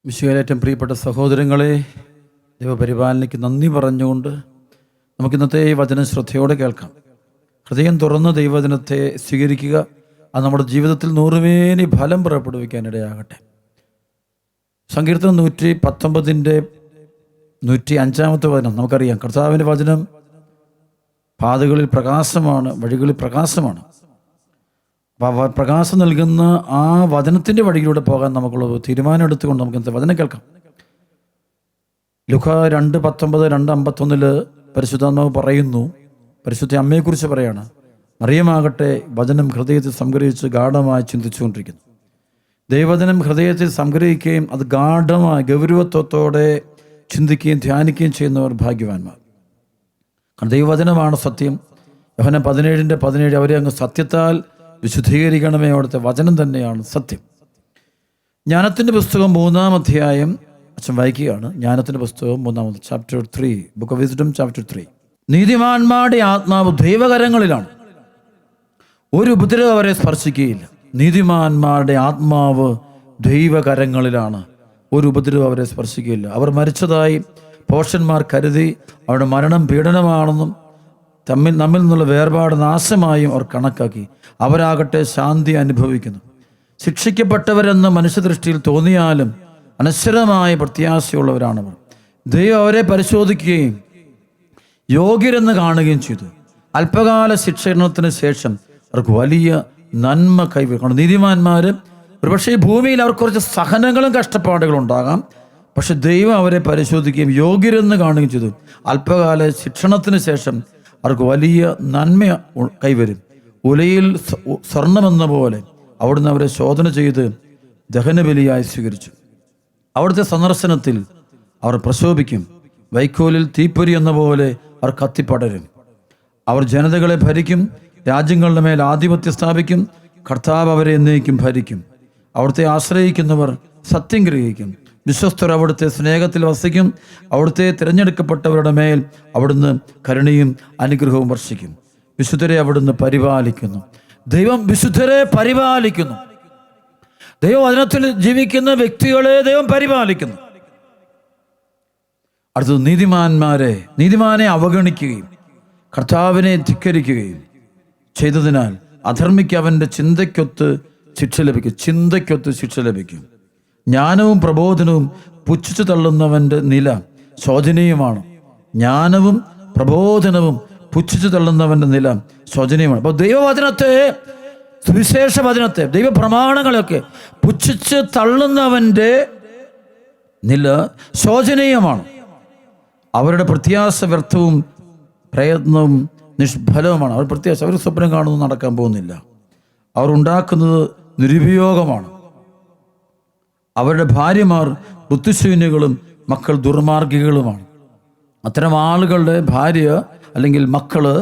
വിശുദ്ധേറ്റവും പ്രിയപ്പെട്ട സഹോദരങ്ങളെ, ദൈവപരിപാലനയ്ക്ക് നന്ദി പറഞ്ഞുകൊണ്ട് നമുക്കിന്നത്തെ ഈ വചനം ശ്രദ്ധയോടെ കേൾക്കാം. ഹൃദയം തുറന്ന് ദൈവവചനത്തെ സ്വീകരിക്കുക. അത് നമ്മുടെ ജീവിതത്തിൽ നൂറുമേനി ഫലം പുറപ്പെടുവിക്കാനിടയാകട്ടെ. സങ്കീർത്തനം 119 105 വചനം നമുക്കറിയാം. കർത്താവിൻ്റെ വചനം പാതകളിൽ പ്രകാശമാണ്, വഴികളിൽ പ്രകാശമാണ്. അപ്പോൾ പ്രകാശം നൽകുന്ന ആ വചനത്തിൻ്റെ വഴിയിലൂടെ പോകാൻ നമുക്കുള്ള തീരുമാനം എടുത്തുകൊണ്ട് നമുക്ക് ഇന്നത്തെ വചനം കേൾക്കാം. ലൂക്കാ 2:19 2:51 പരിശുദ്ധാത്മാവ് പറയുന്നു, പരിശുദ്ധ അമ്മയെക്കുറിച്ച് പറയാണ്, മറിയമാകട്ടെ വചനം ഹൃദയത്തിൽ സംഗ്രഹിച്ച് ഗാഢമായി ചിന്തിച്ചുകൊണ്ടിരിക്കുന്നു. ദൈവവചനം ഹൃദയത്തിൽ സംഗ്രഹിക്കുകയും അത് ഗാഢമായി ഗൗരവത്വത്തോടെ ചിന്തിക്കുകയും ധ്യാനിക്കുകയും ചെയ്യുന്നവർ ഭാഗ്യവാന്മാർ. കാരണം ദൈവവചനമാണ് സത്യം. യോഹന്നാൻ 17:17 അവരെ അങ്ങ് സത്യത്താൽ വിശുദ്ധീകരിക്കണമേ, അവിടുത്തെ വചനം തന്നെയാണ് സത്യം. ജ്ഞാനത്തിൻ്റെ പുസ്തകം 3-ാം അധ്യായം അച്ഛൻ വായിക്കുകയാണ്. ജ്ഞാനത്തിൻ്റെ പുസ്തകം 3-ാം chapter 3, book of wisdom chapter 3. നീതിമാന്മാരുടെ ആത്മാവ് ദൈവകരങ്ങളിലാണ്, ഒരു ഉപദ്രവം അവരെ സ്പർശിക്കുകയില്ല. നീതിമാന്മാരുടെ ആത്മാവ് ദൈവകരങ്ങളിലാണ്, ഒരു ഉപദ്രവം അവരെ സ്പർശിക്കുകയില്ല. അവർ മരിച്ചതായി പോഷന്മാർ കരുതി അവരുടെ മരണം പീഡനമാണെന്നും നമ്മിൽ നിന്നുള്ള വേർപാട് നാശമായും അവർ കണക്കാക്കി. അവരാകട്ടെ ശാന്തി അനുഭവിക്കുന്നു. ശിക്ഷിക്കപ്പെട്ടവരെന്ന് മനുഷ്യദൃഷ്ടിയിൽ തോന്നിയാലും അനശ്വരമായ പ്രത്യാശയുള്ളവരാണവർ. ദൈവം അവരെ പരിശോധിക്കുകയും യോഗ്യരെന്ന് കാണുകയും ചെയ്തു. അല്പകാല ശിക്ഷണത്തിന് ശേഷം അവർക്ക് വലിയ നന്മ കൈവരണം. നീതിമാന്മാർ ഒരുപക്ഷെ ഈ ഭൂമിയിൽ അവർക്ക് കുറച്ച് സഹനങ്ങളും കഷ്ടപ്പാടുകളും ഉണ്ടാകാം, പക്ഷെ ദൈവം അവരെ പരിശോധിക്കുകയും യോഗ്യരെന്ന് കാണുകയും ചെയ്തു. അല്പകാല ശിക്ഷണത്തിന് ശേഷം അവർക്ക് വലിയ നന്മ കൈവരും. ഉലയിൽ സ്വർണമെന്ന പോലെ അവിടുന്ന് അവരെ ശോധന ചെയ്ത് ദഹനബലിയായി സ്വീകരിച്ചു. അവിടുത്തെ സന്ദർശനത്തിൽ അവർ പ്രശോഭിക്കും. വൈക്കോലിൽ തീപ്പൊരി എന്ന പോലെ അവർ കത്തിപ്പടരും. അവർ ജനതകളെ ഭരിക്കും, രാജ്യങ്ങളുടെ മേൽ ആധിപത്യം സ്ഥാപിക്കും. കർത്താവ് അവരെ എന്നേക്കും ഭരിക്കും. അവിടുത്തെ ആശ്രയിക്കുന്നവർ സത്യം ഗ്രഹിക്കും. വിശ്വസ്തർ അവിടുത്തെ സ്നേഹത്തിൽ വസിക്കും. അവിടുത്തെ തിരഞ്ഞെടുക്കപ്പെട്ടവരുടെ മേൽ അവിടുന്ന് കരുണയും അനുഗ്രഹവും വർഷിക്കും. വിശുദ്ധരെ അവിടുന്ന് പരിപാലിക്കുന്നു. ദൈവം വിശുദ്ധരെ പരിപാലിക്കുന്നു. ദൈവവചനത്തിൽ ജീവിക്കുന്ന വ്യക്തികളെ ദൈവം പരിപാലിക്കുന്നു. അടുത്തത് നീതിമാനെ അവഗണിക്കുകയും കർത്താവിനെ ധിക്കരിക്കുകയും ചെയ്തതിനാൽ അധർമ്മിക്ക് അവൻ്റെ ചിന്തയ്ക്കൊത്ത് ശിക്ഷ ലഭിക്കും. ജ്ഞാനവും പ്രബോധനവും പുച്ഛിച്ചു തള്ളുന്നവൻ്റെ നില ശോചനീയമാണ്. ജ്ഞാനവും പ്രബോധനവും പുച്ഛിച്ചു തള്ളുന്നവൻ്റെ നില ശോചനീയമാണ്. അപ്പോൾ ദൈവവചനത്തെ, സുവിശേഷ വചനത്തെ, ദൈവപ്രമാണങ്ങളൊക്കെ പുച്ഛിച്ച് തള്ളുന്നവൻ്റെ നില ശോചനീയമാണ്. അവരുടെ പ്രത്യാശ വ്യർത്ഥവും പ്രയത്നവും നിഷ്ഫലവുമാണ്. അവർ പ്രത്യാശ, അവർ സ്വപ്നം കാണുന്നത് നടക്കാൻ പോകുന്നില്ല. അവർ ഉണ്ടാക്കുന്നത് നിരുപയോഗമാണ്. അവരുടെ ഭാര്യമാർ ബുദ്ധിശൂന്യകളും മക്കൾ ദുർമാർഗികളുമാണ്. അത്തരം ആളുകളുടെ ഭാര്യ അല്ലെങ്കിൽ മക്കള്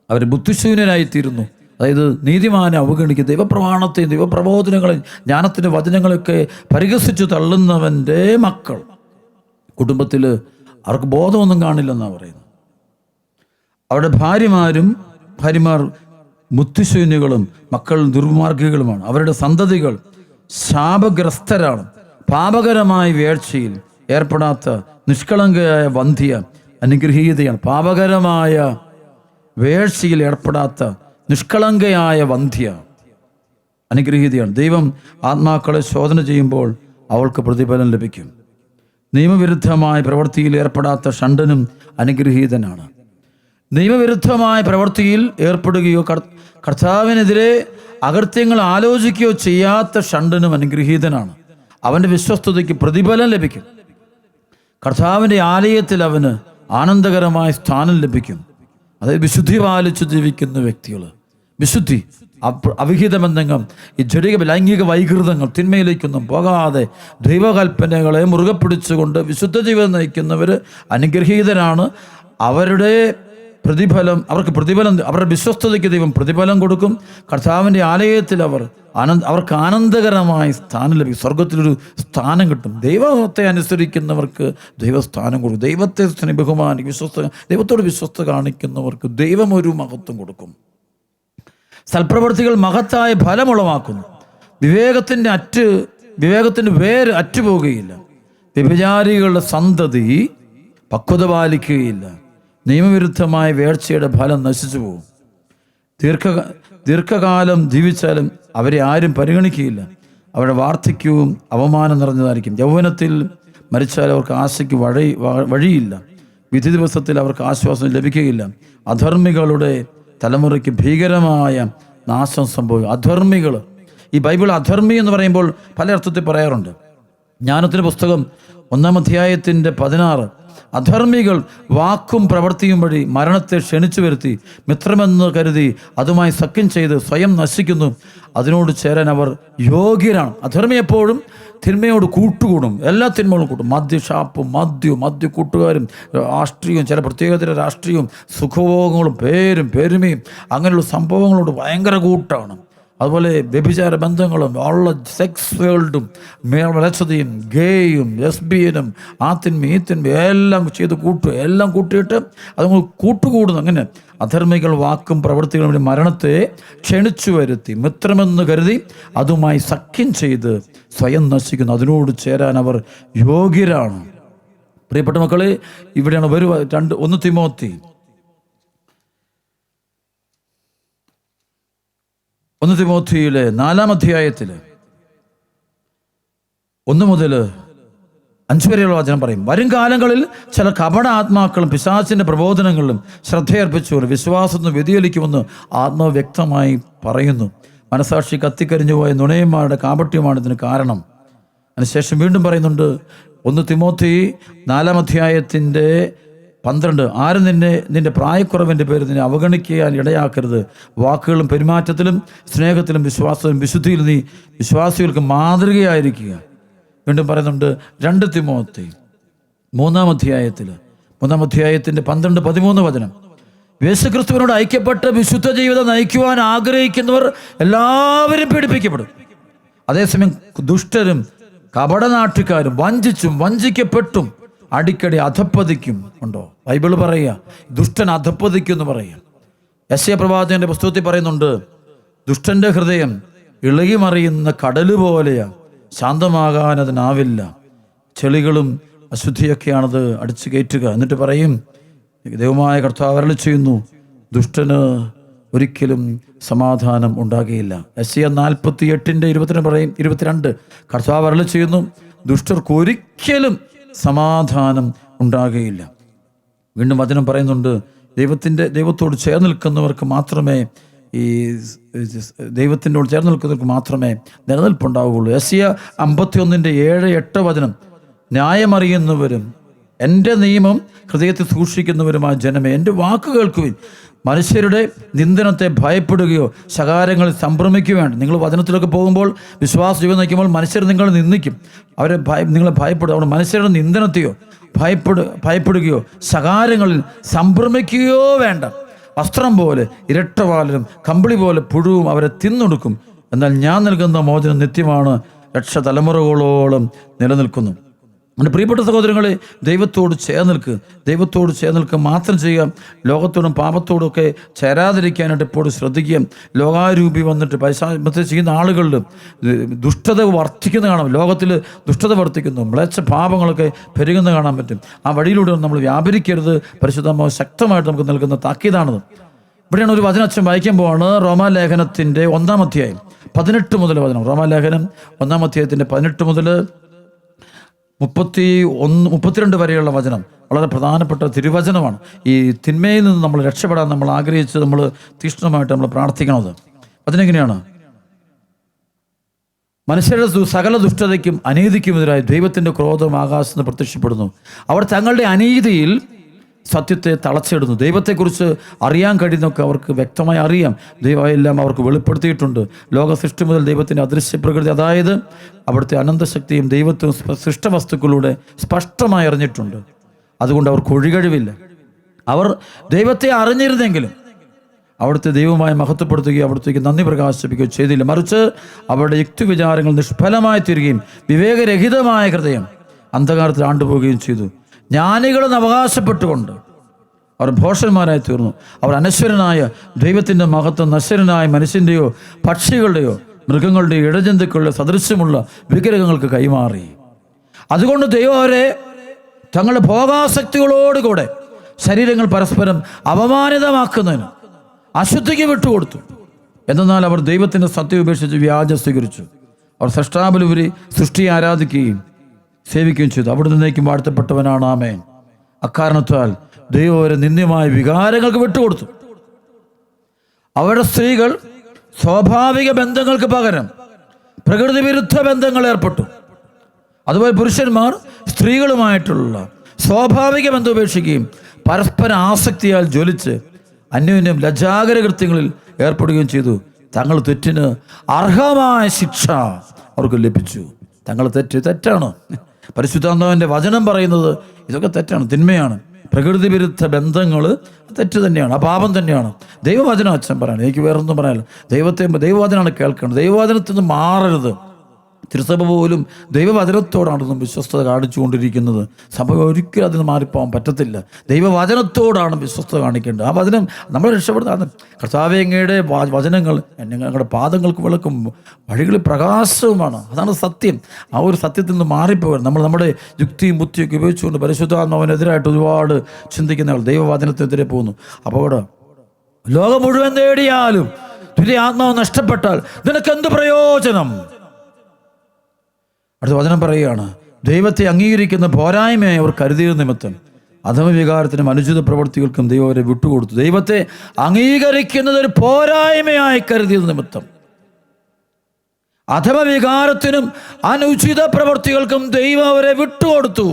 അവർ ബുദ്ധിശൂന്യനായിത്തീരുന്നു. അതായത് നീതിമാനെ അവഗണിക്കുക, ദൈവപ്രമാണത്തെയും ദൈവപ്രബോധനങ്ങളെയും ജ്ഞാനത്തിൻ്റെ വചനങ്ങളൊക്കെ പരിഹസിച്ചു തള്ളുന്നവൻ്റെ മക്കൾ കുടുംബത്തിൽ അവർക്ക് ബോധമൊന്നും കാണില്ലെന്നാണ് പറയുന്നത്. അവരുടെ ഭാര്യമാർ ബുദ്ധിശൂന്യകളും മക്കൾ ദുർമാർഗികളുമാണ്. അവരുടെ സന്തതികൾ ശാപഗ്രസ്തരാണ്. പാപകരമായ വീഴ്ചയിൽ ഏർപ്പെടാത്ത നിഷ്കളങ്കയായ വന്ധ്യ അനുഗ്രഹീതയാണ്. പാപകരമായ വീഴ്ചയിൽ ഏർപ്പെടാത്ത നിഷ്കളങ്കയായ വന്ധ്യ അനുഗ്രഹീതയാണ്. ദൈവം ആത്മാക്കളെ ശോധന ചെയ്യുമ്പോൾ അവൾക്ക് പ്രതിഫലം ലഭിക്കും. നിയമവിരുദ്ധമായ പ്രവൃത്തിയിൽ ഏർപ്പെടാത്ത ഷണ്ഡനും അനുഗ്രഹീതനാണ്. നിയമവിരുദ്ധമായ പ്രവൃത്തിയിൽ ഏർപ്പെടുകയോ കർത്താവിനെതിരെ അകൃത്യങ്ങൾ ആലോചിക്കുകയോ ചെയ്യാത്ത ഷണ്ഡനും അനുഗ്രഹീതനാണ്. അവൻ്റെ വിശ്വസ്തതയ്ക്ക് പ്രതിഫലം ലഭിക്കും. കർത്താവിൻ്റെ ആലയത്തിൽ അവന് ആനന്ദകരമായ സ്ഥാനം ലഭിക്കും. അതായത് വിശുദ്ധി പാലിച്ച് ജീവിക്കുന്ന വ്യക്തികൾ, വിശുദ്ധി, അവിഹിതബന്ധങ്ങൾ, ഈ ജടിക ലൈംഗിക വൈകൃതങ്ങൾ, തിന്മയിലേക്കൊന്നും പോകാതെ ദൈവകൽപ്പനകളെ മുറുകെ പിടിച്ചുകൊണ്ട് വിശുദ്ധ ജീവിതം നയിക്കുന്നവർ അനുഗ്രഹീതരാണ്. അവർക്ക് പ്രതിഫലം, അവരുടെ വിശ്വസ്തതയ്ക്ക് ദൈവം പ്രതിഫലം കൊടുക്കും. കർത്താവിൻ്റെ ആലയത്തിൽ അവർക്ക് ആനന്ദകരമായ സ്ഥാനം ലഭിക്കും. സ്വർഗത്തിലൊരു സ്ഥാനം കിട്ടും. ദൈവത്തെ അനുസരിക്കുന്നവർക്ക് ദൈവസ്ഥാനം കൊടുക്കും. ദൈവത്തെ ബഹുമാനിക്കും. ദൈവത്തോട് വിശ്വസ്ത കാണിക്കുന്നവർക്ക് ദൈവം ഒരു മഹത്വം കൊടുക്കും. സൽപ്രവൃത്തികൾ മഹത്തായ ഫലമുളവാക്കുന്നു. വിവേകത്തിൻ്റെ അറ്റ് വിവേകത്തിൻ്റെ വേര് അറ്റുപോകുകയില്ല. വ്യഭിചാരികളുടെ സന്തതി പക്വത പാലിക്കുകയില്ല. നിയമവിരുദ്ധമായ വേഴ്ചയുടെ ഫലം നശിച്ചു പോകും. ദീർഘകാലം ജീവിച്ചാലും അവരെ ആരും പരിഗണിക്കുകയില്ല. അവരുടെ വാർദ്ധക്യവും അവമാനം നിറഞ്ഞതായിരിക്കും. യൗവനത്തിൽ മരിച്ചാൽ അവർക്ക് ആശയ്ക്ക് വഴിയില്ല. വിധി ദിവസത്തിൽ അവർക്ക് ആശ്വാസം ലഭിക്കുകയില്ല. അധർമ്മികളുടെ തലമുറയ്ക്ക് ഭീകരമായ നാശം സംഭവിക്കും. അധർമ്മികൾ, ഈ ബൈബിൾ അധർമ്മി എന്ന് പറയുമ്പോൾ പല അർത്ഥത്തിൽ പറയാറുണ്ട്. ജ്ഞാനത്തിൻ്റെ പുസ്തകം 1-ാം അധ്യായത്തിൻ്റെ 16, അധർമ്മികൾ വാക്കും പ്രവൃത്തിയും വഴി മരണത്തെ ക്ഷണിച്ചു വരുത്തി മിത്രമെന്ന് കരുതി അതുമായി സഖ്യം ചെയ്ത് സ്വയം നശിക്കുന്നു. അതിനോട് ചേരാൻ അവർ യോഗ്യരാണ്. അധർമ്മി എപ്പോഴും തിന്മയോട് കൂട്ടുകൂടും, എല്ലാ തിന്മകളും കൂട്ടും. മദ്യഷാപ്പും മദ്യ കൂട്ടുകാരും രാഷ്ട്രീയവും, ചില പ്രത്യേകതര രാഷ്ട്രീയവും സുഖഭോഗങ്ങളും പെരുമയും അങ്ങനെയുള്ള സംഭവങ്ങളോട് ഭയങ്കര കൂട്ടാണ്. അതുപോലെ വ്യഭിചാര ബന്ധങ്ങളും ഉള്ള സെക്സ് വേൾഡും വിളച്ചതയും ഗേയും ലെസ്ബിയനും ആ തിന്മ ഈ തിന്മ എല്ലാം ചെയ്ത് എല്ലാം കൂട്ടിയിട്ട് അതുങ്ങൾ കൂട്ടുകൂടുന്നു. അങ്ങനെ അധർമ്മികൾ വാക്കും പ്രവൃത്തികളും വേണ്ടി മരണത്തെ ക്ഷണിച്ചു വരുത്തി മിത്രമെന്ന് കരുതി അതുമായി സഖ്യം ചെയ്ത് സ്വയം നശിക്കുന്നു. അതിനോട് ചേരാൻ അവർ യോഗ്യരാണ്. പ്രിയപ്പെട്ട മക്കളെ, ഇവിടെയാണ് 1 തിമോത്തി 1 തിമോത്തിയിലെ 4-ാം അധ്യായത്തിൽ 1 മുതൽ 5 വരെയുള്ള വചനം പറയും. വരും കാലങ്ങളിൽ ചില കപട ആത്മാക്കളും പിശാചിൻ്റെ പ്രബോധനങ്ങളിലും ശ്രദ്ധയർപ്പിച്ചുകൊണ്ട് വിശ്വാസത്തിന് വ്യതിചലിക്കുമെന്ന് ആത്മാവ് വ്യക്തമായി പറയുന്നു. മനസാക്ഷി കത്തിക്കരിഞ്ഞു പോയ നുണയന്മാരുടെ കാപട്യമാണ് ഇതിന് കാരണം. അതിനുശേഷം വീണ്ടും പറയുന്നുണ്ട് 1 തിമോത്തി 4-ാം അധ്യായത്തിൻ്റെ 12, ആരും നിന്റെ പ്രായക്കുറവിൻ്റെ പേര് നിന്നെ അവഗണിക്കാൻ ഇടയാക്കരുത്. വാക്കുകളും പെരുമാറ്റത്തിലും സ്നേഹത്തിലും വിശ്വാസത്തിലും വിശുദ്ധിയിലും നീ വിശ്വാസികൾക്ക് മാതൃകയായിരിക്കുക. വീണ്ടും പറയുന്നുണ്ട് 2 തിമോത്തി 3-ാം അധ്യായത്തിൻ്റെ 12-13 വചനം. യേശുക്രിസ്തുവിനോട് ഐക്യപ്പെട്ട് വിശുദ്ധ ജീവിതം നയിക്കുവാൻ ആഗ്രഹിക്കുന്നവർ എല്ലാവരും പീഡിപ്പിക്കപ്പെടും. അതേസമയം ദുഷ്ടരും കപടനാട്ടുകാരും വഞ്ചിക്കപ്പെട്ടും അടിക്കടി അധപ്പതിക്കും. ഉണ്ടോ? ബൈബിൾ പറയുക ദുഷ്ടൻ അധപ്പതിക്കും എന്ന് പറയുക. യെശയ്യാ പ്രവാചകന്റെ പുസ്തകത്തിൽ പറയുന്നുണ്ട്, ദുഷ്ടന്റെ ഹൃദയം ഇളകി മറിയുന്ന കടല് പോലെയാണ്, ശാന്തമാകാൻ അതിനാവില്ല. ചെളികളും അശുദ്ധിയൊക്കെയാണത് അടിച്ചു കയറ്റുക. എന്നിട്ട് പറയും, ദൈവമായ കർത്താവ് അരുളി ചെയ്യുന്നു, ദുഷ്ടന് ഒരിക്കലും സമാധാനം ഉണ്ടാകുകയില്ല. യെശയ്യാ 48:22 കർത്താവ് അരുളി ചെയ്യുന്നു, ദുഷ്ടർക്ക് ഒരിക്കലും സമാധാനം ഉണ്ടാകുകയില്ല. വീണ്ടും വചനം പറയുന്നുണ്ട്, ദൈവത്തോട് ചേർന്ന് നിൽക്കുന്നവർക്ക് മാത്രമേ ദൈവത്തിനോട് ചേർന്ന് നിൽക്കുന്നവർക്ക് മാത്രമേ നിലനിൽപ്പുണ്ടാവുകയുള്ളൂ. യെശയ്യാ 51:7-8 വചനം. ന്യായമറിയുന്നവരും എൻ്റെ നിയമം ഹൃദയത്തിൽ സൂക്ഷിക്കുന്നവരുമായ ജനമേ, എൻ്റെ വാക്ക് കേൾക്കുവിൻ. മനുഷ്യരുടെ നിന്ദനത്തെ ഭയപ്പെടുകയോ ശകാരങ്ങളിൽ സംഭ്രമിക്കുകയോ വേണ്ട. നിങ്ങൾ വചനത്തിലൊക്കെ പോകുമ്പോൾ വിശ്വാസ ജീവിതം നയിക്കുമ്പോൾ മനുഷ്യർ നിങ്ങളെ നിന്ദിക്കും, നിങ്ങളെ ഭയപ്പെടും. അവിടെ മനുഷ്യരുടെ നിന്ദനത്തെയോ ഭയപ്പെടുകയോ ശകാരങ്ങളിൽ സംഭ്രമിക്കുകയോ വേണ്ട. വസ്ത്രം പോലെ ഇരട്ടവാലനും കമ്പിളി പോലെ പുഴുവും അവരെ തിന്നൊടുക്കും. എന്നാൽ ഞാൻ നൽകുന്ന മോചനം നിത്യമാണ്, രക്ഷ തലമുറകളോളം നിലനിൽക്കുന്നു. എൻ്റെ പ്രിയപ്പെട്ട സഹോദരങ്ങളെ, ദൈവത്തോട് ചേർന്ന് മാത്രം ചെയ്യുക. ലോകത്തോടും പാപത്തോടുമൊക്കെ ചേരാതിരിക്കാനായിട്ട് എപ്പോഴും ശ്രദ്ധിക്കുക. ലോകാരൂപി വന്നിട്ട് പൈസ ചെയ്യുന്ന ആളുകളിൽ ദുഷ്ടത വർദ്ധിക്കുന്ന കാണാം. ലോകത്തിൽ ദുഷ്ടത വർദ്ധിക്കുന്നു, മ്ലേച്ഛ പാപങ്ങളൊക്കെ പെരുകുന്ന കാണാൻ പറ്റും. ആ വഴിയിലൂടെ നമ്മൾ വ്യാപരിക്കരുത്. പരിശുദ്ധാത്മാവ് ശക്തമായിട്ട് നമുക്ക് നൽകുന്ന താക്കീതാണത്. ഇവിടെയാണ് ഒരു വചനം വായിക്കാൻ പോവാണ്. റോമാലേഖനത്തിൻ്റെ 1-ാം അധ്യായം 18 മുതൽ വചനം. റോമാലേഖനം 1-ാം അധ്യായത്തിൻ്റെ 18 മുതൽ 32 വരെയുള്ള വചനം വളരെ പ്രധാനപ്പെട്ട തിരുവചനമാണ്. ഈ തിന്മയിൽ നിന്ന് നമ്മൾ രക്ഷപ്പെടാൻ നമ്മൾ ആഗ്രഹിച്ച് നമ്മൾ തീക്ഷ്ണമായിട്ട് നമ്മൾ പ്രാർത്ഥിക്കണത്. അതിനെങ്ങനെയാണ്? മനുഷ്യരുടെ സകല ദുഷ്ടതയ്ക്കും അനീതിക്കുമെതിരായി ദൈവത്തിൻ്റെ ക്രോധം ആകാശത്ത് നിന്ന് പ്രത്യക്ഷപ്പെടുന്നു. അവർ തങ്ങളുടെ അനീതിയിൽ സത്യത്തെ തളച്ചിടുന്നു. ദൈവത്തെക്കുറിച്ച് അറിയാൻ കഴിയുന്നൊക്കെ അവർക്ക് വ്യക്തമായി അറിയാം. ദൈവമെല്ലാം അവർക്ക് വെളിപ്പെടുത്തിയിട്ടുണ്ട്. ലോക സൃഷ്ടി മുതൽ ദൈവത്തിൻ്റെ അദൃശ്യ പ്രകൃതി, അതായത് അവിടുത്തെ അനന്തശക്തിയും ദൈവത്വം സൃഷ്ടവസ്തുക്കളിലൂടെ സ്പഷ്ടമായി അറിഞ്ഞിട്ടുണ്ട്. അതുകൊണ്ട് അവർക്ക് ഒഴികഴിവില്ല. അവർ ദൈവത്തെ അറിഞ്ഞിരുന്നെങ്കിലും അവിടുത്തെ ദൈവമായി മഹത്വപ്പെടുത്തുകയോ അവിടുത്തേക്ക് നന്ദി പ്രകാശിപ്പിക്കുകയോ ചെയ്തില്ല. മറിച്ച് അവരുടെ യുക്തിവിചാരങ്ങൾ നിഷ്ഫലമായി തീരുകയും വിവേകരഹിതമായ ഹൃദയം അന്ധകാരത്തിൽ ആണ്ടുപോവുകയും ചെയ്തു. ജ്ഞാനികളെന്ന് അവകാശപ്പെട്ടുകൊണ്ട് അവർ ഭോഷന്മാരായി തീർന്നു. അവർ അനശ്വരനായ ദൈവത്തിൻ്റെ മഹത്വം നശ്വരനായ മനുഷ്യൻ്റെയോ പക്ഷികളുടെയോ മൃഗങ്ങളുടെ ഇഴജന്തുക്കളുടെ സദൃശ്യമുള്ള വിഗ്രഹങ്ങൾക്ക് കൈമാറി. അതുകൊണ്ട് ദൈവം അവരെ തങ്ങളുടെ ഭോഗാസക്തികളോടുകൂടെ ശരീരങ്ങൾ പരസ്പരം അപമാനിതമാക്കുന്നതിന് അശുദ്ധിക്ക് വിട്ടുകൊടുത്തു. എന്നാൽ അവർ ദൈവത്തിൻ്റെ സത്യം ഉപേക്ഷിച്ച് വ്യാജം സ്വീകരിച്ചു. അവർ സൃഷ്ടാവിലുപരി സൃഷ്ടിയെ ആരാധിക്കുകയും സേവിക്കുകയും ചെയ്തു. അവിടെ നിന്നേക്കും വാഴ്ത്തപ്പെട്ടവനാണ്. ആമേൻ. അക്കാരണത്താൽ ദൈവം അവരെ നിന്ദ്യമായ വികാരങ്ങൾക്ക് വിട്ടുകൊടുത്തു. അവരുടെ സ്ത്രീകൾ സ്വാഭാവിക ബന്ധങ്ങൾക്ക് പകരം പ്രകൃതി വിരുദ്ധ ബന്ധങ്ങൾ ഏർപ്പെട്ടു. അതുപോലെ പുരുഷന്മാർ സ്ത്രീകളുമായിട്ടുള്ള സ്വാഭാവിക ബന്ധം ഉപേക്ഷിക്കുകയും പരസ്പര ആസക്തിയാൽ ജ്വലിച്ച് അന്യോന്യം ലജ്ജാകര കൃത്യങ്ങളിൽ ഏർപ്പെടുകയും ചെയ്തു. തങ്ങൾ തെറ്റിന് അർഹമായ ശിക്ഷ അവർക്ക് ലഭിച്ചു. തങ്ങൾ തെറ്റാണ്. പരിശുദ്ധാത്മാവിൻ്റെ വചനം പറയുന്നത് ഇതൊക്കെ തെറ്റാണ്, തിന്മയാണ്. പ്രകൃതി വിരുദ്ധ ബന്ധങ്ങൾ തെറ്റ് തന്നെയാണ്, ആ പാപം തന്നെയാണ്. ദൈവവചനം അച്ഛൻ പറയണം, എനിക്ക് വേറൊന്നും പറയാനില്ല. ദൈവവചനമാണ് കേൾക്കേണ്ടത്. ദൈവവചനത്തിൽ നിന്ന് മാറരുത്. തിരുസഭ പോലും ദൈവവചനത്തോടാണ് വിശ്വസ്തത കാണിച്ചുകൊണ്ടിരിക്കുന്നത്. സഭ ഒരിക്കലും അതിന് മാറിപ്പോകാൻ പറ്റത്തില്ല. ദൈവവചനത്തോടാണ് വിശ്വസ്തത കാണിക്കേണ്ടത്. ആ വചനം നമ്മളെ രക്ഷപ്പെടുത്താണ്. കർത്താവേ, അങ്ങയുടെ വചനങ്ങൾ ഞങ്ങളുടെ പാദങ്ങൾക്ക് വിളക്കും, വഴികളിൽ പ്രകാശവുമാണ്. അതാണ് സത്യം. ആ ഒരു സത്യത്തിൽ നിന്ന് മാറിപ്പോകരുത്. നമ്മുടെ യുക്തിയും ബുദ്ധിയൊക്കെ ഉപയോഗിച്ചുകൊണ്ട് പരിശുദ്ധാത്മാവിനെതിരായിട്ട് ഒരുപാട് ചിന്തിക്കുന്ന ആൾ ദൈവവചനത്തിനെതിരെ പോകുന്നു. അപ്പോൾ ലോകം മുഴുവൻ നേടിയാലും തുല്യ ആത്മാവ് നഷ്ടപ്പെട്ടാൽ നിനക്കെന്ത് പ്രയോജനം? അടുത്ത വചനം പറയുകയാണ്, ദൈവത്തെ അംഗീകരിക്കുന്ന പോരായ്മയായി അവർ കരുതിയ നിമിത്തം അധമവികാരത്തിനും അനുചിത പ്രവൃത്തികൾക്കും ദൈവം അവരെ വിട്ടുകൊടുത്തു. ദൈവത്തെ അംഗീകരിക്കുന്നത് ഒരു പോരായ്മയായി കരുതിയത് നിമിത്തം അധമവികാരത്തിനും അനുചിത പ്രവൃത്തികൾക്കും ദൈവം അവരെ വിട്ടുകൊടുത്തു.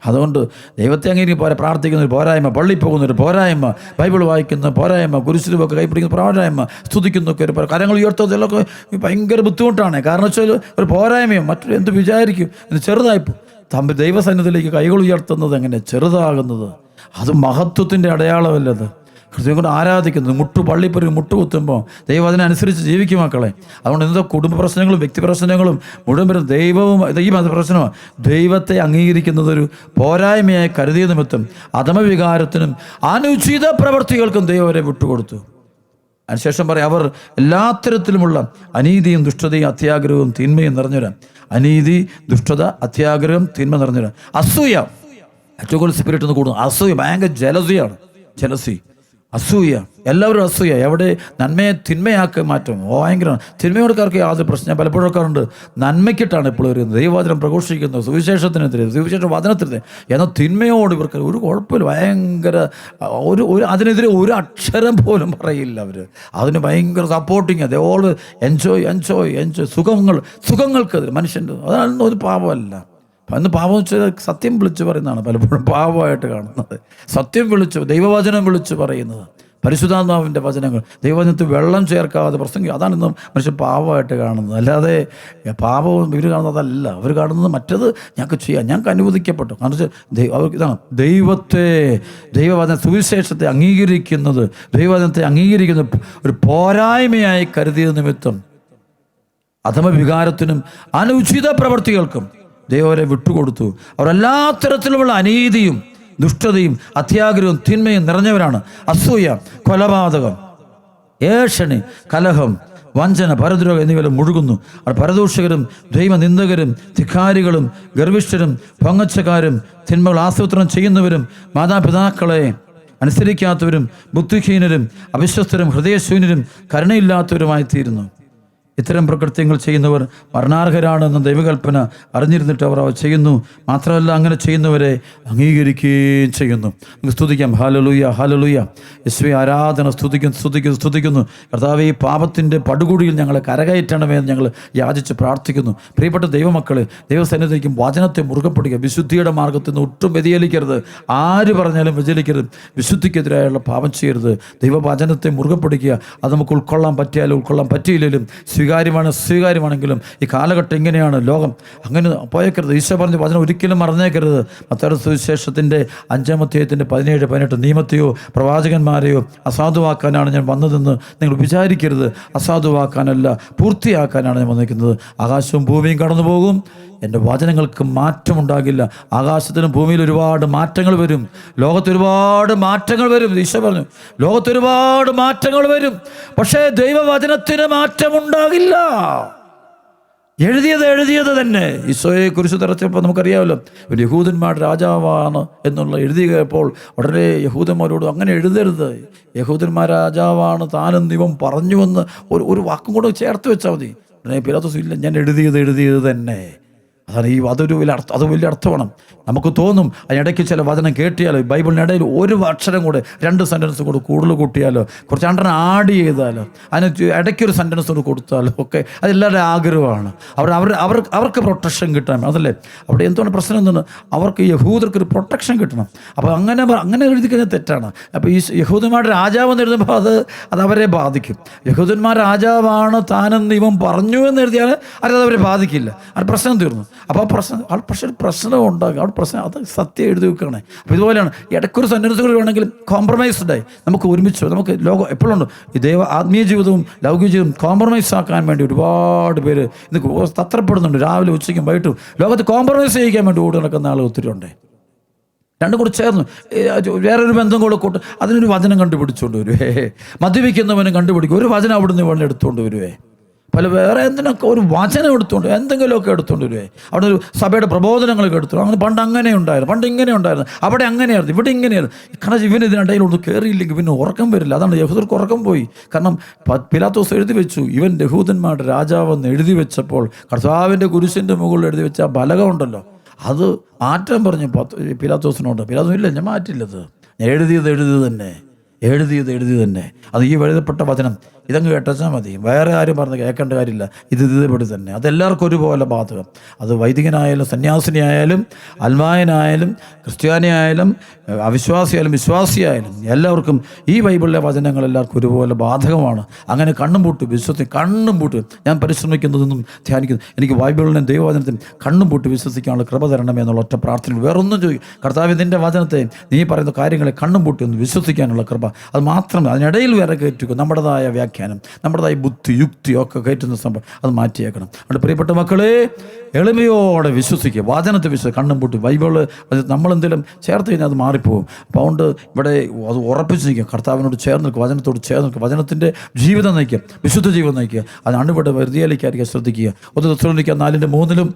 അതുകൊണ്ട് ദൈവത്തെ അംഗീകരിക്കും പ്രാർത്ഥിക്കുന്ന ഒരു പോരായ്മ, പള്ളി പോകുന്ന ഒരു പോരായ്മ, ബൈബിൾ വായിക്കുന്ന പോരായ്മ, കുരിശിലുമൊക്കെ കൈപ്പിടിക്കുന്ന പോരായ്മ, സ്തുതിക്കുന്നൊക്കെ ഒരു കരങ്ങൾ ഉയർത്തുന്നതിലൊക്കെ ഭയങ്കര ബുദ്ധിമുട്ടാണ്. കാരണം വെച്ചാൽ ഒരു പോരായ്മയും മറ്റൊരു എന്ത് വിചാരിക്കും എന്ന് ചെറുതായിപ്പോൾ ദൈവസന്നിധിയിലേക്ക് കൈകൾ ഉയർത്തുന്നത് എങ്ങനെ ചെറുതാകുന്നത്? അത് മഹത്വത്തിൻ്റെ അടയാളമല്ലത്. ഹൃദയം കൊണ്ട് ആരാധിക്കുന്നത് പള്ളിപ്പൊരു മുട്ടുകുത്തുമ്പോൾ ദൈവം അതിനനുസരിച്ച് ജീവിക്കും മക്കളെ. അതുകൊണ്ട് എന്താ കുടുംബ പ്രശ്നങ്ങളും വ്യക്തി പ്രശ്നങ്ങളും മുഴുവൻ വരും ദൈവവും ഈ പ്രശ്നമാണ്. ദൈവത്തെ അംഗീകരിക്കുന്നതൊരു പോരായ്മയായി കരുതിയ നിമിത്തം അധമവികാരത്തിനും അനുചിത പ്രവൃത്തികൾക്കും ദൈവം അവരെ വിട്ടുകൊടുത്തു. അതിനുശേഷം പറയാം, അവർ എല്ലാ തരത്തിലുമുള്ള അനീതിയും ദുഷ്ടതയും അത്യാഗ്രഹവും തിന്മയും നിറഞ്ഞവരാണ്. അനീതി, ദുഷ്ടത, അത്യാഗ്രഹം, തിന്മ നിറഞ്ഞവരാണ്. അസൂയ ഏറ്റവും കൂടുതൽ സ്പിരിറ്റ് ഒന്ന് കൂടുന്നു. അസൂയ ഭയങ്കര ജലസി, അസൂയ. എല്ലാവരും അസൂയ. എവിടെ നന്മയെ തിന്മയാക്കി മാറ്റും. ഭയങ്കരമാണ്. തിന്മയോടക്കാർക്ക് യാതൊരു പ്രശ്നം. ഞാൻ പലപ്പോഴും ഓർക്കാറുണ്ട്, നന്മയ്ക്കിട്ടാണ് ഇപ്പോൾ വരുന്നത്. ദൈവവചനം പ്രഘോഷിക്കുന്നത്, സുവിശേഷത്തിനെതിരെ, സുവിശേഷ വചനത്തിനെതിരെ. എന്നാൽ തിന്മയോട് ഇവർക്ക് ഒരു കുഴപ്പമില്ല. ഭയങ്കര അതിനെതിരെ ഒരു അക്ഷരം പോലും പറയില്ല അവർ. അതിന് ഭയങ്കര സപ്പോർട്ടിങ്. അതേ ഓൾ എൻജോയ് സുഖങ്ങൾക്കെതിരെ മനുഷ്യൻ്റെ അതൊന്നും ഒരു പാപമല്ല. അന്ന് പാപം വെച്ചാൽ സത്യം വിളിച്ച് പറയുന്നതാണ് പലപ്പോഴും പാപമായിട്ട് കാണുന്നത്. സത്യം വിളിച്ച്, ദൈവവചനം വിളിച്ച് പറയുന്നത്, പരിശുദ്ധാത്മാവിൻ്റെ വചനങ്ങൾ, ദൈവവചനത്തിൽ വെള്ളം ചേർക്കാതെ പ്രസംഗിക്കുക, അതാണ് ഇന്ന് മനുഷ്യൻ പാപമായിട്ട് കാണുന്നത്. അല്ലാതെ പാപവും ഇവർ കാണുന്നതല്ല. അവർ കാണുന്നത് മറ്റത് ഞങ്ങൾക്ക് ചെയ്യാം, ഞങ്ങൾക്ക് അനുവദിക്കപ്പെട്ടു. കാരണം വെച്ചാൽ അവർക്ക് ഇതാണ് ദൈവവചന സുവിശേഷത്തെ അംഗീകരിക്കുന്നത്, ദൈവവചനത്തെ അംഗീകരിക്കുന്ന ഒരു പോരായ്മയായി കരുതിയ നിമിത്തം അധമവികാരത്തിനും അനുചിത പ്രവൃത്തികൾക്കും ദൈവം അവരെ വിട്ടുകൊടുത്തു. അവർ എല്ലാ തരത്തിലുമുള്ള അനീതിയും ദുഷ്ടതയും അത്യാഗ്രഹവും തിന്മയും നിറഞ്ഞവരാണ്. അസൂയ, കൊലപാതകം, ഏഷണി, കലഹം, വഞ്ചന, പരദ്രോഹം എന്നിവയിൽ മുഴുകുന്നു. അവർ പരദൂഷകരും ദൈവനിന്ദകരും ധിക്കാരികളും ഗർവിഷ്ഠരും പൊങ്ങച്ചക്കാരും തിന്മകൾ ആസൂത്രണം ചെയ്യുന്നവരും മാതാപിതാക്കളെ അനുസരിക്കാത്തവരും ബുദ്ധിഹീനരും അവിശ്വസ്തരും ഹൃദയശൂന്യരും കരുണയില്ലാത്തവരുമായി തീരുന്നു. ഇത്തരം പ്രകൃത്യങ്ങൾ ചെയ്യുന്നവർ മരണാർഹരാണെന്ന ദൈവകൽപ്പന അറിഞ്ഞിരുന്നിട്ട് അവർ ചെയ്യുന്നു. മാത്രമല്ല, അങ്ങനെ ചെയ്യുന്നവരെ അംഗീകരിക്കുകയും ചെയ്യുന്നു. നമുക്ക് സ്തുതിക്കാം. Hallelujah, hallelujah. യേശുവേ, ആരാധന. സ്തുതിക്കുന്നു. കർത്താവേ, ഈ പാപത്തിൻ്റെ പടുകുഴിയിൽ ഞങ്ങളെ കരകയറ്റണമേ എന്ന് ഞങ്ങൾ യാചിച്ച് പ്രാർത്ഥിക്കുന്നു. പ്രിയപ്പെട്ട ദൈവമക്കളെ, ദൈവസന്നിധിക്കും വചനത്തെ മുറുകെ പിടിക്കുക. വിശുദ്ധിയുടെ മാർഗത്തിൽ നിന്ന് ഒട്ടും വ്യതിചലിക്കരുത്. ആര് പറഞ്ഞാലും വ്യതിചലിക്കരുത്. വിശുദ്ധിക്കെതിരായുള്ള പാപം ചെയ്യരുത്. ദൈവവചനത്തെ മുറുകെ പിടിക്കുക. അത് നമുക്ക് ഉൾക്കൊള്ളാൻ പറ്റിയാലും ഉൾക്കൊള്ളാൻ പറ്റിയില്ലെങ്കിലും സ്വീകാര്യമാണെങ്കിലും ഈ കാലഘട്ടം ഇങ്ങനെയാണ്. ലോകം അങ്ങനെ പോയേക്കരുത്. ഈശോ പറഞ്ഞ വചനം ഒരിക്കലും മറന്നേക്കരുത്. മത്തായി സുവിശേഷത്തിൻ്റെ 5-ാം അധ്യായത്തിൻ്റെ 17-18 നിയമത്തെയോ പ്രവാചകന്മാരെയോ അസാധുവാക്കാനാണ് ഞാൻ വന്നതെന്ന് നിങ്ങൾ വിചാരിക്കരുത്. അസാധുവാക്കാനല്ല, പൂർത്തിയാക്കാനാണ് ഞാൻ വന്നിരിക്കുന്നത്. ആകാശവും ഭൂമിയും കടന്നു പോകും, എൻ്റെ വചനങ്ങൾക്ക് മാറ്റമുണ്ടാകില്ല. ആകാശത്തിനും ഭൂമിയിൽ ഒരുപാട് മാറ്റങ്ങൾ വരും. ലോകത്തൊരുപാട് മാറ്റങ്ങൾ വരും. ഈശോ പറഞ്ഞു, ലോകത്തൊരുപാട് മാറ്റങ്ങൾ വരും. പക്ഷേ ദൈവവചനത്തിന് മാറ്റമുണ്ടാകില്ല. ഉണ്ടാകില്ല. എഴുതിയത് തന്നെ. ഈശോയെ കുരിശ് തറച്ചപ്പോൾ നമുക്കറിയാമല്ലോ, ഒരു യഹൂദന്മാരുടെ രാജാവാണ് എന്നുള്ള എഴുതിയപ്പോൾ ഉടനെ യഹൂദന്മാരോട് അങ്ങനെ എഴുതരുത്, യഹൂദന്മാർ രാജാവാണ് താനെന്ന് ഇവൻ പറഞ്ഞുവെന്ന് ഒരു വാക്കും കൂടെ ചേർത്ത് വെച്ചാൽ മതി. ഉടനെ പിലാത്തോസ് ഇല്ല, ഞാൻ എഴുതിയത് തന്നെ. അതാണ് അത് വലിയ അർത്ഥമാണ്. നമുക്ക് തോന്നും അതിനിടയ്ക്ക് ചില വചനം കേട്ടിയാലോ, ബൈബിളിനിടയിൽ ഒരു അക്ഷരം കൂടെ 2 സെൻറ്റൻസ് കൂടെ കൂടുതൽ കൂട്ടിയാലോ, കുറച്ച് രണ്ടെണ്ണം ആഡ് ചെയ്താലോ, അതിന് ഇടയ്ക്കൊരു സെൻറ്റൻസ് കൂടെ കൊടുത്താലോ ഒക്കെ അതെല്ലാവരുടെ ആഗ്രഹമാണ്. അവർക്ക് പ്രൊട്ടക്ഷൻ കിട്ടാൻ, അതല്ലേ അവിടെ എന്താണ് പ്രശ്നം എന്താണ്, അവർക്ക് യഹൂദർക്കൊരു പ്രൊട്ടക്ഷൻ കിട്ടണം. അപ്പോൾ അങ്ങനെ എഴുതി കഴിഞ്ഞാൽ തെറ്റാണ്. അപ്പോൾ ഈ യഹൂദന്മാരുടെ രാജാവെന്ന് എഴുതുമ്പോൾ അത് അവരെ ബാധിക്കും. യഹൂദന്മാർ രാജാവാണ് താനെന്ന് ഇവൻ പറഞ്ഞു എന്ന് എഴുതിയാൽ അവരെ ബാധിക്കില്ല, അത് പ്രശ്നം തീർന്നു. അപ്പോൾ പക്ഷേ ഒരു ഉണ്ടാകും അവിടെ പ്രശ്നം, അത് സത്യം എഴുതി വെക്കുകയാണ്. അപ്പോൾ ഇതുപോലെയാണ് ഇടയ്ക്കൊരു സെൻറ്റൻസുകൾ വേണമെങ്കിൽ കോംപ്രമൈസ്ഡായി നമുക്ക് ഒരുമിച്ച് നമുക്ക് ലോകം എപ്പോഴുണ്ട് ഈ ആത്മീയ ജീവിതവും ലൗകിക ജീവിതവും കോംപ്രമൈസ് ആക്കാൻ വേണ്ടി ഒരുപാട് പേര് ഇന്ന് തത്രപ്പെടുന്നുണ്ട്. രാവിലെ ഉച്ചയ്ക്കും വൈകിട്ടും ലോകത്ത് കോംപ്രമൈസ് ചെയ്യിക്കാൻ വേണ്ടി ഓടി നടക്കുന്ന ആൾ ഒത്തിരി ഉണ്ട്. രണ്ടും കൂടി ചേർന്ന് വേറൊരു ബന്ധം കൂടെ കൂട്ട് അതിനൊരു വചനം കണ്ടുപിടിച്ചുകൊണ്ട് വരുവേ. മദ്യപിക്കുന്നവനും കണ്ടുപിടിക്കും ഒരു വചനം അവിടുന്ന് വെള്ളം എടുത്തുകൊണ്ട് വരുവേ. വേറെ എന്തിനൊക്കെ ഒരു വചനം എടുത്തുകൊണ്ട് എന്തെങ്കിലുമൊക്കെ എടുത്തുകൊണ്ട് വരുവേ. അവിടെ ഒരു സഭയുടെ പ്രബോധനങ്ങളൊക്കെ എടുത്തു. അങ്ങനെ പണ്ട് അങ്ങനെ ഉണ്ടായിരുന്നു, പണ്ട് ഇങ്ങനെ ഉണ്ടായിരുന്നു, അവിടെ അങ്ങനെയായിരുന്നു, ഇവിടെ ഇങ്ങനെയായിരുന്നു. കാരണം ഇവന് ഇതിനിടയിലൊന്ന് കയറിയില്ലെങ്കിൽ പിന്നെ ഉറക്കം വരില്ല. അതാണ് യഹൂദർക്ക് ഉറക്കം പോയി. കാരണം പിലാത്തോസ് എഴുതി വെച്ചു, ഇവൻ യഹൂദന്മാരുടെ രാജാവെന്ന് എഴുതി വെച്ചപ്പോൾ കർത്താവിൻ്റെ കുരിശിൻ്റെ മുകളിൽ എഴുതി വെച്ച ആ ബലകം ഉണ്ടല്ലോ, അത് മാറ്റാൻ പറഞ്ഞു പിലാത്തോസിനോട്. പിലാത്തോസ് ഇല്ല, ഞാൻ മാറ്റില്ലത്, ഞാൻ എഴുതിയത് തന്നെ. അത് ഈ എഴുതപ്പെട്ട വചനം ഇതങ്ങ് കേട്ടാൽ മതി, വേറെ ആരും പറഞ്ഞ് കേൾക്കേണ്ട കാര്യമില്ല. ഇതേപടി തന്നെ, അതെല്ലാവർക്കും ഒരുപോലെ ബാധകം. അത് വൈദികനായാലും സന്യാസിനിയായാലും അൽമായനായാലും ക്രിസ്ത്യാനിയായാലും അവിശ്വാസിയായാലും വിശ്വാസിയായാലും എല്ലാവർക്കും ഈ ബൈബിളിലെ വചനങ്ങൾ എല്ലാവർക്കും ഒരുപോലെ ബാധകമാണ്. അങ്ങനെ കണ്ണും പൂട്ടി ഞാൻ പരിശ്രമിക്കുന്നതെന്നും ധ്യാനിക്കുന്നു. എനിക്ക് ബൈബിളിനെയും ദൈവവചനത്തിനും കണ്ണും പൂട്ടി വിശ്വസിക്കാനുള്ള കൃപ തരണമേ എന്നുള്ള ഒറ്റ പ്രാർത്ഥന. വേറൊന്നും ചോദിക്കും, കർത്താവ് നിൻ്റെ വചനത്തെ നീ പറയുന്ന കാര്യങ്ങളെ കണ്ണും പൂട്ടി ഒന്ന് വിശ്വസിക്കാനുള്ള കൃപ, അത് മാത്രം. അതിനിടയിൽ വേറെ കയറ്റിക്കും നമ്മുടേതായ വ്യാഖ്യാനം, നമ്മുടേതായ ബുദ്ധി യുക്തി ഒക്കെ കയറ്റുന്ന സംഭവം അത് മാറ്റിയേക്കണം. അതുകൊണ്ട് പ്രിയപ്പെട്ട മക്കളെ, എളിമയോടെ വിശ്വസിക്കുക, വചനത്തെ വിശ്വസിക്കുക, കണ്ണും പൂട്ടി. ബൈബിള് നമ്മളെന്തെങ്കിലും ചേർത്ത് കഴിഞ്ഞാൽ അത് മാറിപ്പോകും. അപ്പോൾ അതുകൊണ്ട് ഇവിടെ അത് ഉറപ്പിച്ച് നിൽക്കുക, കർത്താവിനോട് ചേർന്ന് നിൽക്കുക, വചനത്തോട് ചേർന്ന് നിൽക്കുക, വചനത്തിൻ്റെ ജീവിതം നയിക്കുക, വിശുദ്ധ ജീവിതം നയിക്കുക. അത് അണുവിടെ വെറുതെയാലിക്കായിരിക്കുക ശ്രദ്ധിക്കുക. 1 തെസ്സലോനിക്കർ 4:3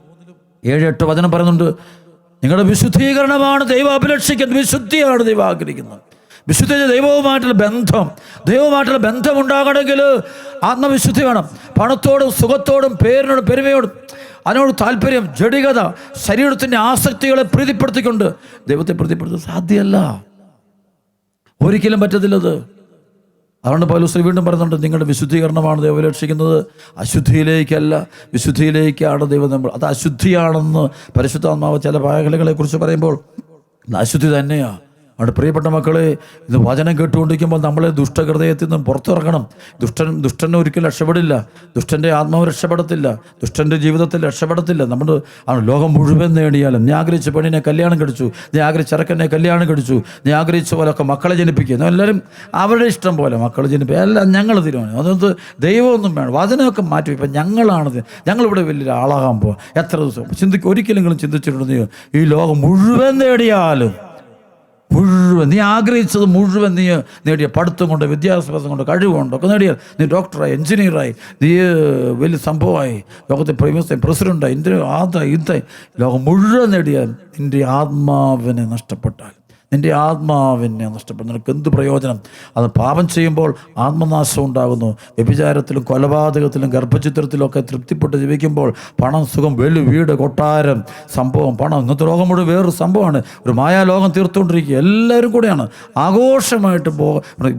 7-8 വചനം പറയുന്നുണ്ട്, നിങ്ങളുടെ വിശുദ്ധീകരണമാണ് ദൈവം അഭിലഷിക്കുന്നത്, വിശുദ്ധിയാണ് ദൈവം ആഗ്രഹിക്കുന്നത്. വിശുദ്ധ ദൈവവുമായിട്ടുള്ള ബന്ധം ഉണ്ടാകണമെങ്കിൽ ആത്മവിശുദ്ധി വേണം. പണത്തോടും സുഖത്തോടും പേരിനോടും പെരുമയോടും അതിനോട് താല്പര്യം, ജഡികത, ശരീരത്തിൻ്റെ ആസക്തികളെ പ്രീതിപ്പെടുത്തിക്കൊണ്ട് ദൈവത്തെ പ്രീതിപ്പെടുത്താൻ സാധ്യമല്ല, ഒരിക്കലും പറ്റത്തില്ലത്. അതുകൊണ്ട് പൗലോസ് വീണ്ടും പറയുന്നുണ്ട്, നിങ്ങളുടെ വിശുദ്ധീകരണമാണ് ദൈവം രക്ഷിക്കുന്നത്, അശുദ്ധിയിലേക്കല്ല, വിശുദ്ധിയിലേക്കാണ് ദൈവം. നമ്മൾ അത് അശുദ്ധിയാണെന്ന് പരിശുദ്ധാത്മാവ് ചില മേഖലകളെക്കുറിച്ച് പറയുമ്പോൾ അശുദ്ധി തന്നെയാണ്. അവിടെ പ്രിയപ്പെട്ട മക്കളെ, ഇത് വചനം കേട്ടുകൊണ്ടിരിക്കുമ്പോൾ നമ്മളെ ദുഷ്ടഹൃദയത്തിൽ നിന്നും പുറത്തിറക്കണം. ദുഷ്ടൻ ഒരിക്കലും രക്ഷപ്പെടില്ല, ദുഷ്ടൻ്റെ ആത്മാവ് രക്ഷപ്പെടത്തില്ല, ദുഷ്ടൻ്റെ ജീവിതത്തിൽ രക്ഷപ്പെടത്തില്ല. നമ്മൾ ലോകം മുഴുവൻ നേടിയാലും, നീ ആഗ്രഹിച്ച പെണ്ണിനെ കല്യാണം കഴിച്ചു, നീ ആഗ്രഹിച്ച ചെറുക്കനെ കല്യാണം കഴിച്ചു, നീ ആഗ്രഹിച്ച പോലെയൊക്കെ മക്കളെ ജനിപ്പിക്കുക, എല്ലാവരും അവരുടെ ഇഷ്ടം പോലെ മക്കളെ ജനിപ്പിക്കുക, എല്ലാം ഞങ്ങൾ തീരുമാനം. അതൊന്ന് ദൈവമൊന്നും വേണം, വചനമൊക്കെ മാറ്റി. ഇപ്പം ഞങ്ങളിവിടെ വലിയൊരു ആളാകാൻ പോവാം. എത്ര ദിവസം ഒരിക്കലെങ്കിലും ചിന്തിച്ചിട്ടുണ്ടെന്ന്, ഈ ലോകം മുഴുവൻ നേടിയാലും നീ ആഗ്രഹിച്ചത് മുഴുവൻ നീ നേടിയ, പഠിത്തം കൊണ്ട്, വിദ്യാഭ്യാസം കൊണ്ട്, കഴിവുകൊണ്ടോ ഒക്കെ നേടിയാൽ നീ ഡോക്ടറായി, എഞ്ചിനീയറായി, നീ വലിയ സംഭവമായി, ലോകത്തെ പ്രസിഡൻ്റായി, ഇതായി ലോകം മുഴുവൻ നേടിയാൽ നിൻ്റെ ആത്മാവിനെ നഷ്ടപ്പെട്ടാൽ, നിനക്ക് എന്ത് പ്രയോജനം? അത് പാപം ചെയ്യുമ്പോൾ ആത്മനാശം ഉണ്ടാകുന്നു. വ്യഭിചാരത്തിലും കൊലപാതകത്തിലും ഗർഭചിത്രത്തിലും ഒക്കെ തൃപ്തിപ്പെട്ട് ജീവിക്കുമ്പോൾ പണം, സുഖം, വീട്, കൊട്ടാരം, സംഭവം, പണം, ഇന്നത്തെ ലോകം മുഴുവൻ വേറൊരു സംഭവമാണ്. ഒരു മായാലോകം തീർത്തുകൊണ്ടിരിക്കുക. എല്ലാവരും കൂടെയാണ് ആഘോഷമായിട്ട്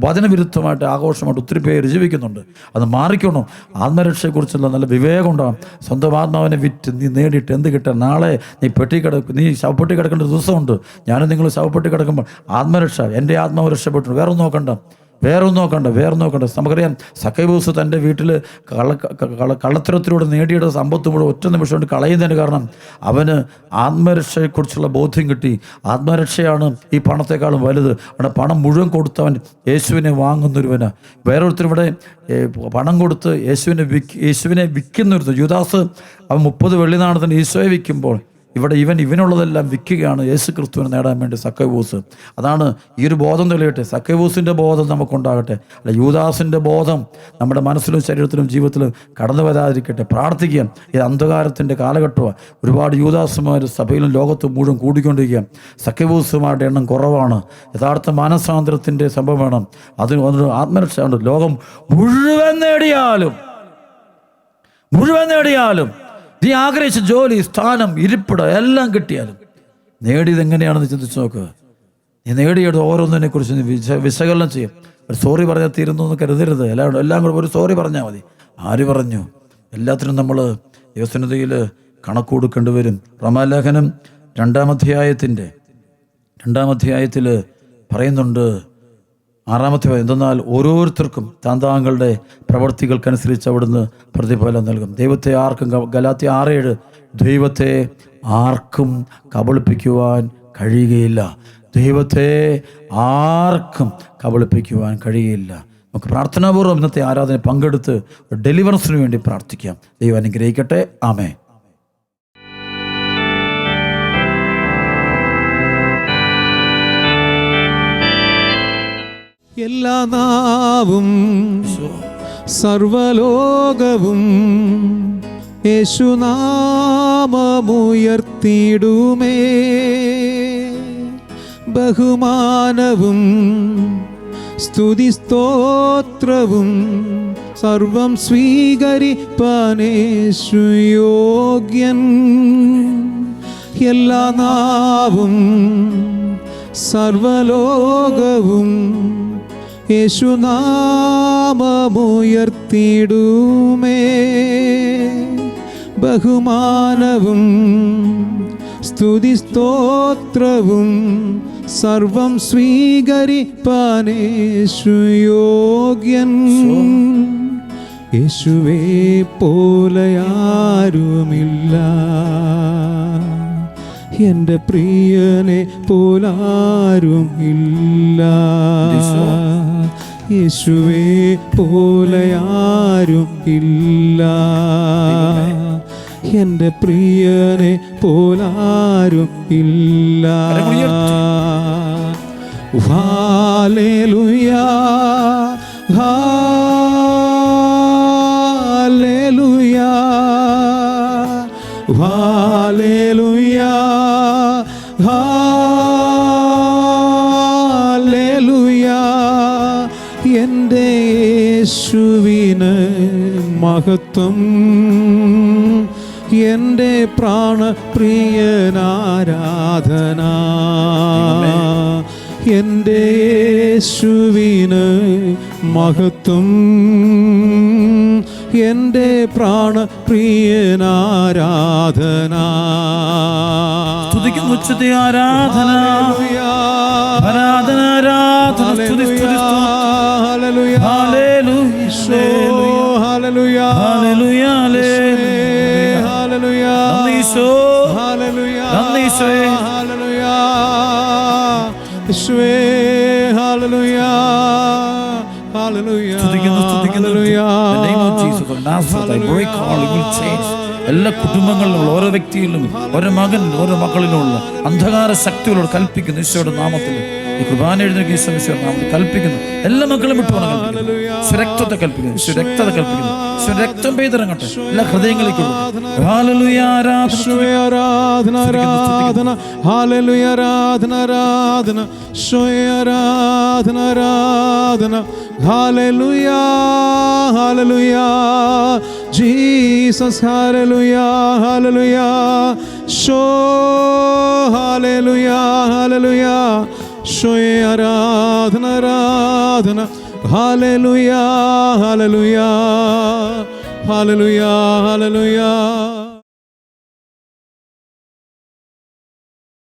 വചനവിരുദ്ധമായിട്ട് ആഘോഷമായിട്ട് ഒത്തിരി പേര് ജീവിക്കുന്നുണ്ട്. അത് മാറിക്കണം. ആത്മരക്ഷയെക്കുറിച്ചുള്ള നല്ല വിവേകം ഉണ്ടാകും. സ്വന്തം ആത്മാവിനെ വിറ്റ് നീ നേടിയിട്ട് എന്ത് കിട്ടാൻ? നാളെ നീ ശവപ്പെട്ടി കിടക്കേണ്ട ദിവസമുണ്ട്. ഞാനും നിങ്ങൾ ശവപ്പെട്ടി കിടക്കുമ്പോൾ ആത്മരക്ഷ, എൻ്റെ ആത്മാവ് രക്ഷപ്പെട്ടു. വേറെ നോക്കണ്ട. നമുക്കറിയാം, സക്കൈബൂസ് തൻ്റെ വീട്ടിൽ കള്ളത്തരത്തിലൂടെ നേടിയുടെ സമ്പത്ത് മുഴുവൻ ഒറ്റ നിമിഷം കൊണ്ട് കളയുന്നതിന് കാരണം അവന് ആത്മരക്ഷയെക്കുറിച്ചുള്ള ബോധ്യം കിട്ടി. ആത്മരക്ഷയാണ് ഈ പണത്തെക്കാളും വലുത്. അവിടെ പണം മുഴുവൻ കൊടുത്തവൻ യേശുവിനെ വാങ്ങുന്നൊരുവന്. വേറൊരുത്തരും ഇവിടെ പണം കൊടുത്ത് യേശുവിനെ വിൽക്കുന്നൊരുത്തൻ. യൂദാസ് അവൻ 30 വെള്ളി നാണയത്തിന് ഈശോയെ വിൽക്കുമ്പോൾ ഇവിടെ ഇവനുള്ളതെല്ലാം വിൽക്കുകയാണ് യേശു ക്രിസ്തുവിനെ നേടാൻ വേണ്ടി സക്കൈവൂസ്. അതാണ് ഈ ഒരു ബോധം തെളിയട്ടെ, സക്കൈവൂസിൻ്റെ ബോധം നമുക്കുണ്ടാകട്ടെ. അല്ല, യൂദാസിൻ്റെ ബോധം നമ്മുടെ മനസ്സിലും ശരീരത്തിലും ജീവിതത്തിലും കടന്നു വരാതിരിക്കട്ടെ. പ്രാർത്ഥിക്കുക. ഇത് അന്ധകാരത്തിൻ്റെ കാലഘട്ടമാണ്. ഒരുപാട് യൂദാസുമാർ സഭയിലും ലോകത്തും മുഴുവൻ കൂടിക്കൊണ്ടിരിക്കുക. സക്കൈവൂസുമാരുടെ എണ്ണം കുറവാണ്. യഥാർത്ഥ മാനസാന്തരത്തിൻ്റെ സംഭവം വേണം. അതിന് ആത്മരക്ഷ ലോകം മുഴുവൻ നേടിയാലും നീ ആഗ്രഹിച്ച ജോലി, സ്ഥാനം, ഇരിപ്പിടം എല്ലാം കിട്ടിയാലും നേടിയത് എങ്ങനെയാണെന്ന് ചിന്തിച്ച് നോക്കുക. നീ നേടിയത് ഓരോന്നിനെ കുറിച്ച് നീ വിശകലനം ചെയ്യും. ഒരു സോറി പറഞ്ഞാൽ തീരുന്നു എന്ന് കരുതരുത്. എല്ലാം കൂടെ ഒരു സോറി പറഞ്ഞാൽ മതി. ആര് പറഞ്ഞു? എല്ലാത്തിനും നമ്മൾ ദൈവസന്നിധിയിൽ കണക്ക് കൊടുക്കേണ്ടി വരും. റോമാലേഖനം 2-ാം അധ്യായത്തിൽ പറയുന്നുണ്ട്, 6-ാമത്തെ എന്തെന്നാൽ ഓരോരുത്തർക്കും താങ്കളുടെ പ്രവർത്തികൾക്കനുസരിച്ച് അവിടുന്ന് പ്രതിഫലം നൽകും. ദൈവത്തെ ആർക്കും, ഗലാത്യ 6:7, ദൈവത്തെ ആർക്കും കബളിപ്പിക്കുവാൻ കഴിയുകയില്ല. ദൈവത്തെ ആർക്കും കബളിപ്പിക്കുവാൻ കഴിയുകയില്ല. നമുക്ക് പ്രാർത്ഥനാപൂർവ്വം ഇന്നത്തെ ആരാധന പങ്കെടുത്ത് ഡെലിവറൻസിന് വേണ്ടി പ്രാർത്ഥിക്കാം. ദൈവം അനുഗ്രഹിക്കട്ടെ. ആമേൻ. എല്ലാ നാവും സർവലോകവും യേശുനാമമുയർത്തിടുമേ. ബഹുമാനവും സ്തുതിസ്തോത്രവും സർവം സ്വീകരിപ്പാനേശു യോഗ്യൻ. എല്ലാ നാവും സർവലോകവും യേശുനാമമുയർത്തിടുമേ. ബഹുമാനവും സ്തുതിസ്തോത്രവും സർവം സ്വീകരിപ്പാനേശു യോഗ്യൻ. യേശുവേ പോലെയാരുമില്ല, എൻ്റെ പ്രിയനെ പോലാരും ഇല്ല. യേശുവേ പോലെയാരും ഇല്ല, എൻ്റെ പ്രിയനെ പോലാരും ഇല്ല. ഹല്ലേലൂയാ, ഹല്ലേലൂയാ, ഹല്ലേലൂയാ, ഹല്ലേലൂയാ. എൻ്റെ യേശുവിന് മഹത്വം, എൻ്റെ പ്രാണപ്രിയനാരാധന. എൻ്റെ യേശുവിന് മഹത്വം, എൻ്റെ പ്രാണപ്രിയനാരാധന. സ്തുതിക്കുന്നു, ഉച്ചത്തെ ആരാധന, ആരാധന, ആരാധന, സ്തുതി, സ്തുതി, ഹല്ലേലൂയ, ഹല്ലേലൂയ, ഹല്ലേലൂയ, ഹല്ലേലൂയ, നന്ദി ഈശോയേ, ഹല്ലേലൂയ, നന്ദി ഈശോയേ, ഹല്ലേലൂയ, ഈശോയേ, hallelujah, hallelujah, hallelujah. The name of Jesus of Nazareth, I break all evil chains. എല്ലാ കുടുംബങ്ങളിലുള്ള ഓരോ വ്യക്തിയിലും, ഓരോ മകനിലും, ഓരോ മക്കളിലുമുള്ള അന്ധകാര ശക്തികളോട് കൽപ്പിക്കുന്നു ഈശോയുടെ നാമത്തിൽ. ഈ കുർബാന എഴുതുന്ന ഈശോയുടെ നാമത്തിൽ കൽപ്പിക്കുന്നു. എല്ലാ മക്കളും വിട്ടുപോകണം. സുരക്തത്തെ കൽപ്പിക്കുന്നു, സുരക്തത കൽപ്പിക്കുന്നു. രക്തം പെയ്തിറങ്ങട്ടെ എല്ലാ ഹൃദയങ്ങളിലേക്കും. ഹല്ലേലൂയ, ആരാധന, ആരാധന, ആരാധന, ഹല്ലേലൂയ, ആരാധന, ആരാധന, ആരാധന, ആരാധന, hallelujah, hallelujah, Jesus, hallelujah, hallelujah, hallelujah, hallelujah, ആരാധന, ആരാധന, ഹല്ലേലൂയ, ഹല്ലേലൂയ, ഹല്ലേലൂയ, ഹല്ലേലൂയ.